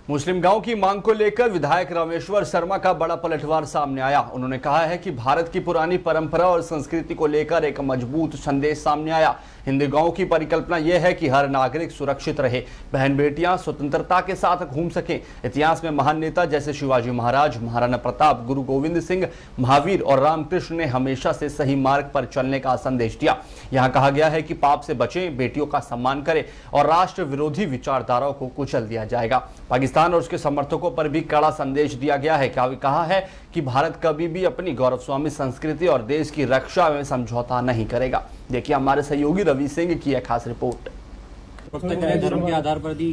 मुस्लिम गांव की मांग को लेकर विधायक रामेश्वर शर्मा का बड़ा पलटवार सामने आया। उन्होंने कहा है कि भारत की पुरानी परंपरा और संस्कृति को लेकर एक मजबूत संदेश सामने आया। हिंदू गांव की परिकल्पना यह है कि हर नागरिक सुरक्षित रहे, बहन बेटियां स्वतंत्रता के साथ घूम सकें। इतिहास में महान नेता जैसे शिवाजी महाराज, महाराणा प्रताप, गुरु गोविंद सिंह, महावीर और रामकृष्ण ने हमेशा से सही मार्ग पर चलने का संदेश दिया। यहाँ कहा गया है कि पाप से बचें, बेटियों का सम्मान करें और राष्ट्र विरोधी विचारधाराओं को कुचल दिया जाएगा। पाकिस्तान और उसके समर्थकों पर भी कड़ा संदेश दिया गया है। कहा है कि भारत कभी भी अपनी गौरवस्वामी संस्कृति और देश की रक्षा में समझौता नहीं करेगा। देखिए हमारे सहयोगी रवि सिंह की एक खास रिपोर्ट। धर्म के आधार पर दी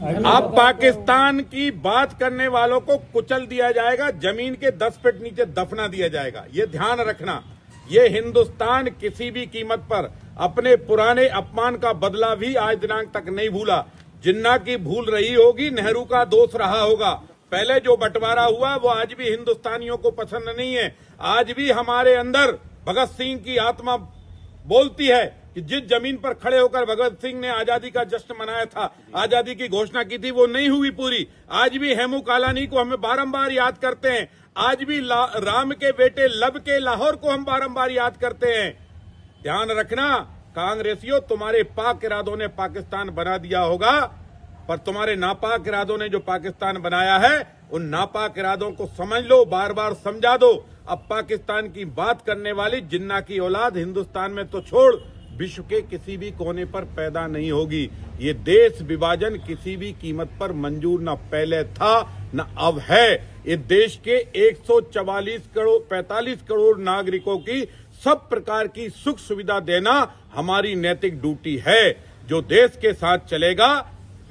अब पाकिस्तान की बात करने वालों को कुचल दिया जाएगा, जमीन के 10 फीट नीचे दफना दिया जाएगा। ये ध्यान रखना, ये हिंदुस्तान किसी भी कीमत पर अपने पुराने अपमान का बदला भी आज दिनांक तक नहीं भूला। जिन्ना की भूल रही होगी, नेहरू का दोष रहा होगा। पहले जो बंटवारा हुआ वो आज भी हिंदुस्तानियों को पसंद नहीं है। आज भी हमारे अंदर भगत सिंह की आत्मा बोलती है कि जिस जमीन पर खड़े होकर भगत सिंह ने आजादी का जश्न मनाया था, आजादी की घोषणा की थी, वो नहीं हुई पूरी। आज भी हेमू कालानी को हमें बारंबार याद करते हैं। आज भी राम के बेटे लब के लाहौर को हम बारंबार याद करते हैं। ध्यान रखना कांग्रेसियों, तुम्हारे पाक इरादों ने पाकिस्तान बना दिया होगा, पर तुम्हारे नापाक इरादों ने जो पाकिस्तान बनाया है, उन नापाक इरादों को समझ लो, बार बार समझा दो। अब पाकिस्तान की बात करने वाली जिन्ना की औलाद हिंदुस्तान में तो छोड़, विश्व के किसी भी कोने पर पैदा नहीं होगी। ये देश विभाजन किसी भी कीमत पर मंजूर न पहले था न अब है। ये देश के 45 करोड़ नागरिकों की सब प्रकार की सुख सुविधा देना हमारी नैतिक ड्यूटी है। जो देश के साथ चलेगा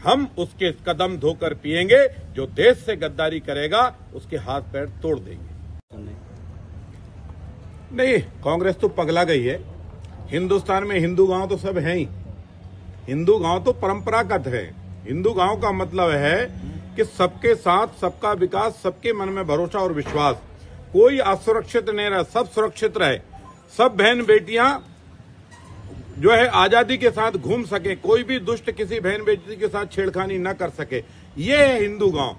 हम उसके कदम धोकर पिएंगे, जो देश से गद्दारी करेगा उसके हाथ पैर तोड़ देंगे। नहीं, कांग्रेस तो पगला गई है। हिंदुस्तान में हिंदू गांव तो सब हैं ही। हिंदू गांव तो परंपरागत है। हिंदू गांव का मतलब है कि सबके साथ सबका विकास, सबके मन में भरोसा और विश्वास, कोई असुरक्षित नहीं रहे, सब सुरक्षित रहे, सब बहन बेटियां जो है आजादी के साथ घूम सके, कोई भी दुष्ट किसी बहन बेटी के साथ छेड़खानी न कर सके। ये है हिंदू गांव।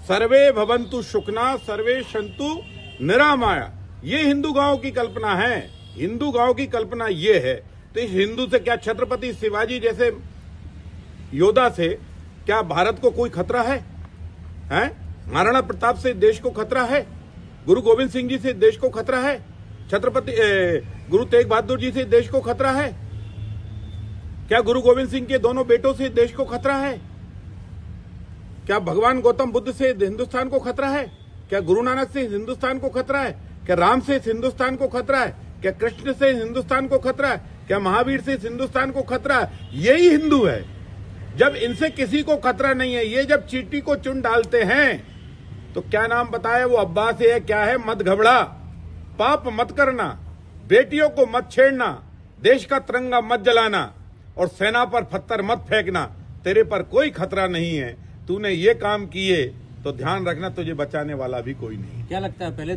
सर्वे भवन्तु सुखना सर्वे सन्तु निरामया, ये हिंदू गांव की कल्पना है। हिंदू गांव की कल्पना ये है। तो इस हिंदू से क्या छत्रपति शिवाजी जैसे योद्धा से क्या भारत को कोई खतरा है? महाराणा प्रताप से देश को खतरा है? गुरु गोविंद सिंह जी से देश को खतरा है? छत्रपति गुरु तेग बहादुर जी से देश को खतरा है? क्या गुरु गोविंद सिंह के दोनों बेटों से देश को खतरा है? क्या भगवान गौतम बुद्ध से हिंदुस्तान को खतरा है? क्या गुरु नानक से हिंदुस्तान को खतरा है? क्या राम से हिंदुस्तान को खतरा है? क्या कृष्ण से हिंदुस्तान को खतरा है? क्या महावीर से हिंदुस्तान को खतरा है? यही हिंदू है। जब इनसे किसी को खतरा नहीं है, ये जब चींटी को चुन डालते हैं तो क्या नाम बताया वो अब्बास है क्या है? मत घबरा, पाप मत करना, बेटियों को मत छेड़ना, देश का तिरंगा मत जलाना और सेना पर पत्थर मत फेंकना। तेरे पर कोई खतरा नहीं है। तूने ये काम किए तो ध्यान रखना तुझे बचाने वाला भी कोई नहीं। क्या लगता है पहले